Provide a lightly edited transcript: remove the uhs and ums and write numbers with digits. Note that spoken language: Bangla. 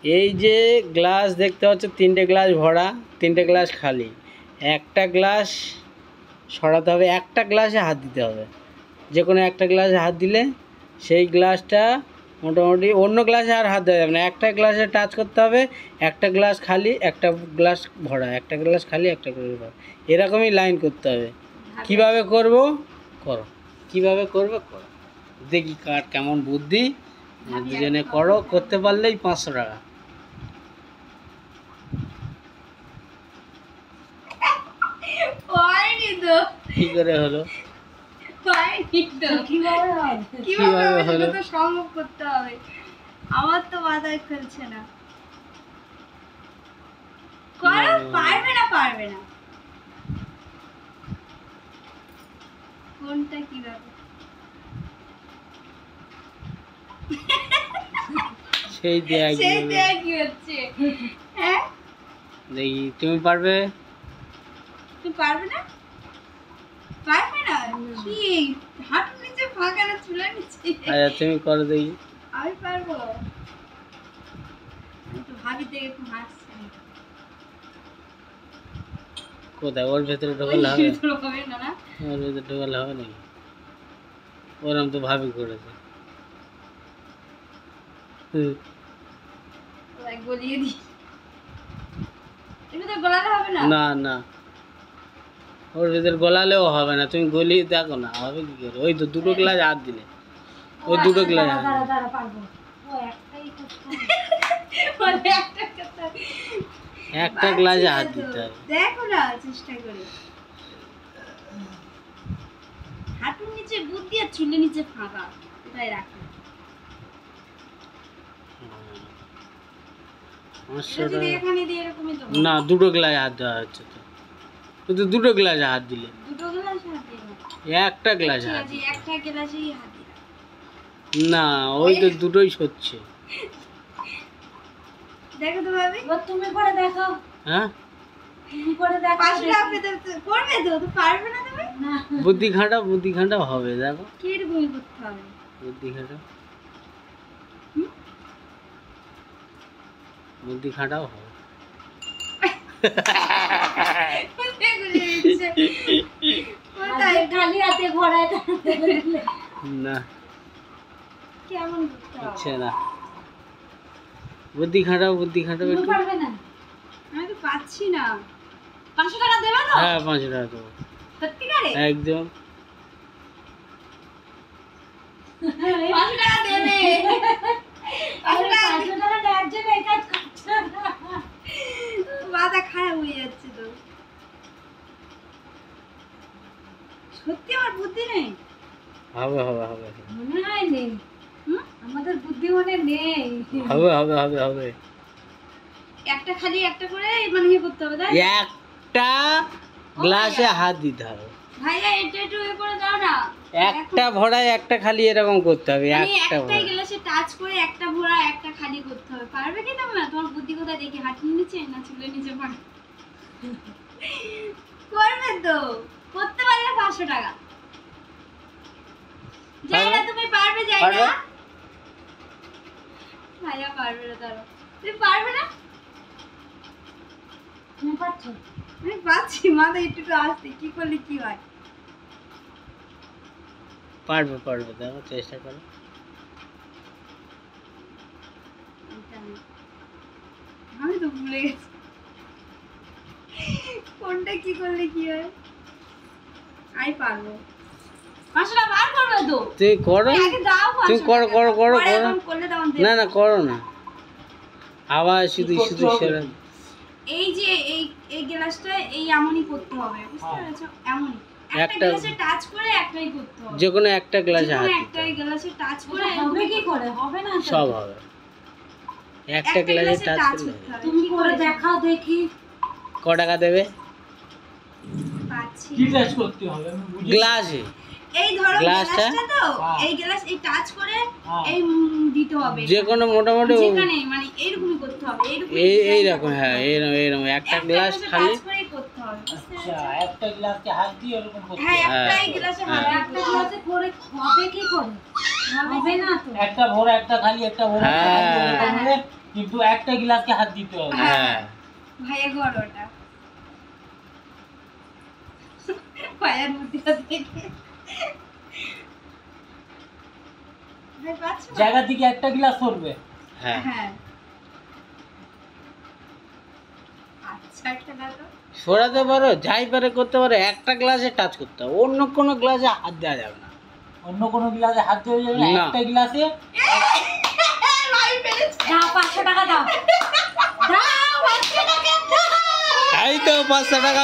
এই যে গ্লাস দেখতে পাচ্ছ, 3টে গ্লাস ভরা, 3টে গ্লাস খালি। একটা গ্লাস সরাতে হবে, একটা গ্লাসে হাত দিতে হবে। যে কোনো একটা গ্লাসে হাত দিলে সেই গ্লাসটা মোটামুটি অন্য গ্লাসে আর হাত দেওয়া যাবে না, একটা গ্লাসে টাচ করতে হবে। একটা গ্লাস খালি, একটা গ্লাস ভরা, একটা গ্লাস খালি, একটা গ্লাস ভরা, এরকমই লাইন করতে হবে। কিভাবে করব করো, কিভাবে করবে করো, দেখি কার কেমন বুদ্ধি। দুজনে করো, করতে পারলেই 500 টাকা। কি করে হলো? কিভাবে হলো? সম্ভব করতে হবে, আমার তো মাথায় খেলছে না। করো, পারবে না পারবে না। কোনটা কিভাবে? সেই দেখ কি হচ্ছে? হ্যাঁ দেখি, তুমি পারবে? তুমি পারবে না? পারবে না কি? হাঁটুর নিচে ফাঁকা না, চুলের নিচে? আচ্ছা তুমি করো দেখি। আমি পারবো? আমি তো ভাবি দেখে একটু হাসছি। কোথায়? ওর ভেতরে ঢোকালে হবে? হবে না না, ওর ভেতরে ঢোকালে হবে নাকি? ওরম তো ভাবি করেছে। গলিয়ে দি। এটা তো গলালে হবে না। না না, ওর ভেতর গলালেও হবে না, তুমি গলিয়ে দেখো না হবে কি করে। ওই তো দুটো গ্লাস হাত দিলে, ওই দুটো গ্লাস একটা গ্লাসে হাত দিতে হবে। দেখো না চেষ্টা করে। হাঁটুর নিচে বুদ্ধি আর চুলের নিচে ফাঁকা, কোথায় রাখো? না, দুটো গ্লাস হাত দেওয়া হচ্ছে তো, ওই তো দুটো গ্লাসে হাত দিলে। দুটো গ্লাস হাত দিলে? একটা গ্লাস হাত দিলে, একটা গ্লাসেই হাত দিলে। না, ওই তো দুটোই হচ্ছে। দেখো তো ভাবি, তুমি করে দেখো। হ্যাঁ তুমি করে দেখো, পাশে রাখবে তো, করবে তো, তো পারবে না তুমি? না, বুদ্ধি খাটা, বুদ্ধি খাটা হবে। দেখো কি রকমই করতে হবে, বুদ্ধি খাটা, বুদ্ধি খাটাও হবে। না কেমন হচ্ছে না, বুদ্ধি খাটাও, বুদ্ধি খাটাও। পারবে না? আমি তো পাচ্ছি না। 500 টাকা দেবে তো? হ্যাঁ 500 টাকা দেবো। সত্যিকারে? একদম 500 টাকা দেবে। 500 টাকা দেওয়ার জন্য এই কাজ করছো? মাথা খারাপ হয়ে যাচ্ছে তো। সত্যি আমার বুদ্ধি নেই? হবে হবে হবে, মনে হয় নেই। আমাদের বুদ্ধি মনে নেই। হবে হবে হবে হবে। একটা খালি একটা করে মানে ইয়ে করতে হবে, তাই? একটা গ্লাসে হাত দিতে হবে। ভাইয়া এটা একটু ইয়ে করে দাও না। একটা ভরা একটা খালি এরকম করতে হবে। একটা গ্লাসে টাচ করে একটা ভরা একটা খালি করতে হবে। পারবে কি তোমরা? তোমার বুদ্ধি কোথায় দেখি, হাঁটুর নিচে না চুলের নিচে পারবে? করবে তো, করতে পারলে 500 টাকা। যাই না, তুমি পারবে? যাই না ভাইয়া, পারবে না। দাঁড়াও, তুমি পারবে না? তুমি পারছো? আমি পাচ্ছি, মাথা একটু আসতে, কি করলে কি হয়? পারবে পারবে, দেখো চেষ্টা করো। আমি তো ভুলে গেছি কোনটা কি করলে কি হয়। আমি পারবো। 500 টাকা বার করবে তো? তুমি করো, তুমি করো করো করো করো। না না করো না, আবার শুধু শুধু সেরা। এই যে এই গ্লাসটা এই এমনই করতে হবে, বুঝতে পেরেছো? এমনই একটা গ্লাসে টাচ করে একটাই করতে হবে। যে কোনো একটা গ্লাসে হাত দিতে হবে। একটা গ্লাসে টাচ করে হবে কি করে? হবে না, সব হবে। একটা গ্লাসে টাচ করলে। তুমি করে দেখাও দেখি। ক টাকা দেবে? পাচ্ছি। কি টাচ করতে হবে আমি বুঝি। গ্লাসে এই ধরো গ্লাসটা তো, এই গ্লাস এই টাচ করে এই দিতে হবে। যে কোনো মোটামুটি যেখানে মানে এইরকমই করতে হবে, এই রকম। হ্যাঁ এইরকম এইরকম একটা গ্লাস খালি করতে হবে। আচ্ছা, একটা গ্লাসে হাত দিয়ে এরকম করতে হ্যাঁ, একটা গ্লাসে হাত, একটা গ্লাসে করে হবে কি করে? হবে না তো। একটা ভরা একটা খালি একটা ভরা একটা খালি হ্যাঁ। এরকম হলে কিন্তু একটা গ্লাসকে হাত দিতে হবে। হ্যাঁ ভাইয়া ঘর ওটা। ভাইয়ার বুদ্ধিটা দেখে। ভাই পাচ্ছ না? জায়গা থেকে একটা গ্লাস পড়বে। হ্যাঁ হ্যাঁ। আচ্ছা খেলা তো। সরাতে পারো, যাই পারে করতে পারো, একটা গ্লাসে টাচ করতে হবে, অন্য কোনো গ্লাসে হাত দেওয়া যাবে না। অন্য কোনো গ্লাসে হাত দেওয়া যাবে না, না। একটা গ্লাসে ভাই পেরেছে। দাও 500 টাকা দাও। দাও 500 টাকা দাও। এই তো 500 টাকা